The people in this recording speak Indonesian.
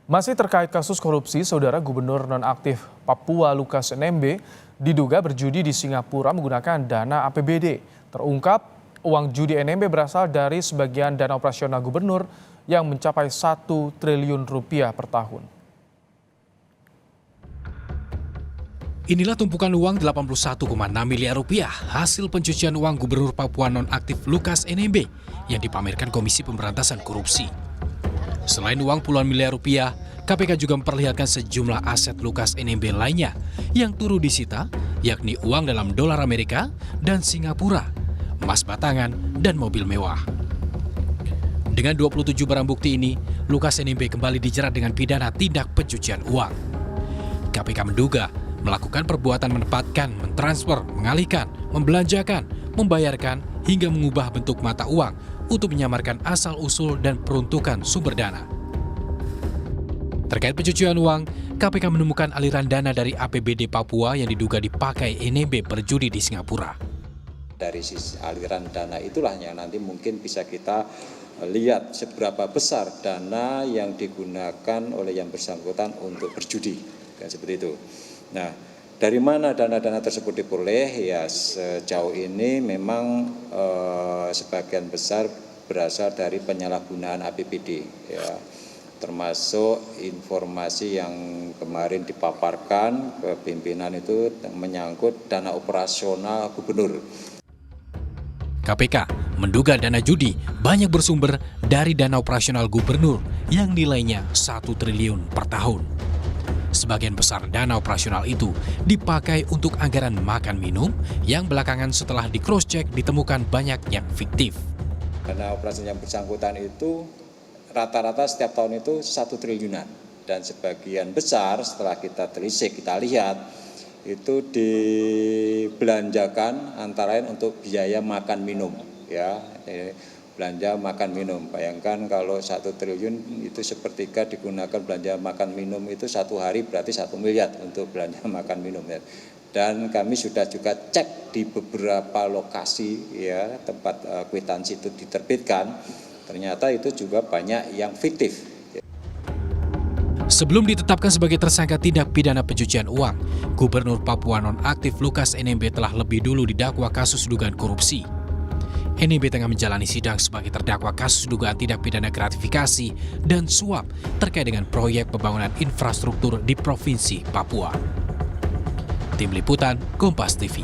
Masih terkait kasus korupsi, Saudara Gubernur nonaktif Papua Lukas NMB diduga berjudi di Singapura menggunakan dana APBD. Terungkap, uang judi NMB berasal dari sebagian dana operasional gubernur yang mencapai 1 triliun rupiah per tahun. Inilah tumpukan uang 81,6 miliar rupiah hasil pencucian uang Gubernur Papua nonaktif Lukas NMB yang dipamerkan Komisi Pemberantasan Korupsi. Selain uang puluhan miliar rupiah, KPK juga memperlihatkan sejumlah aset Lukas NMB lainnya yang turut disita, yakni uang dalam dolar Amerika dan Singapura, emas batangan, dan mobil mewah. Dengan 27 barang bukti ini, Lukas NMB kembali dijerat dengan pidana tindak pencucian uang. KPK menduga melakukan perbuatan menempatkan, mentransfer, mengalihkan, membelanjakan, membayarkan, hingga mengubah bentuk mata uang untuk menyamarkan asal-usul dan peruntukan sumber dana. Terkait pencucian uang, KPK menemukan aliran dana dari APBD Papua yang diduga dipakai NMB berjudi di Singapura. Dari sisi aliran dana itulah yang nanti mungkin bisa kita lihat seberapa besar dana yang digunakan oleh yang bersangkutan untuk berjudi, kan seperti itu. Nah, dari mana dana-dana tersebut diperoleh? Ya sejauh ini memang sebagian besar berasal dari penyalahgunaan APBD, ya, termasuk informasi yang kemarin dipaparkan ke pimpinan itu menyangkut dana operasional gubernur. KPK menduga dana judi banyak bersumber dari dana operasional gubernur yang nilainya 1 triliun per tahun. Sebagian besar dana operasional itu dipakai untuk anggaran makan minum yang belakangan setelah di cross-check ditemukan banyak yang fiktif. Dana operasi yang bersangkutan itu rata-rata setiap tahun itu 1 triliunan. Dan sebagian besar setelah kita telisik, kita lihat, itu dibelanjakan antara lain untuk biaya makan minum. Ya, belanja makan minum. Bayangkan kalau 1 triliun itu sepertiga digunakan belanja makan minum itu 1 hari berarti 1 miliar untuk belanja makan minum. Ya. Dan kami sudah juga cek di beberapa lokasi, ya, tempat kwitansi itu diterbitkan, ternyata itu juga banyak yang fiktif. Sebelum ditetapkan sebagai tersangka tindak pidana pencucian uang, Gubernur Papua nonaktif Lukas NMB telah lebih dulu didakwa kasus dugaan korupsi. NMB tengah menjalani sidang sebagai terdakwa kasus dugaan tindak pidana gratifikasi dan suap terkait dengan proyek pembangunan infrastruktur di Provinsi Papua. Tim Liputan, Kompas TV.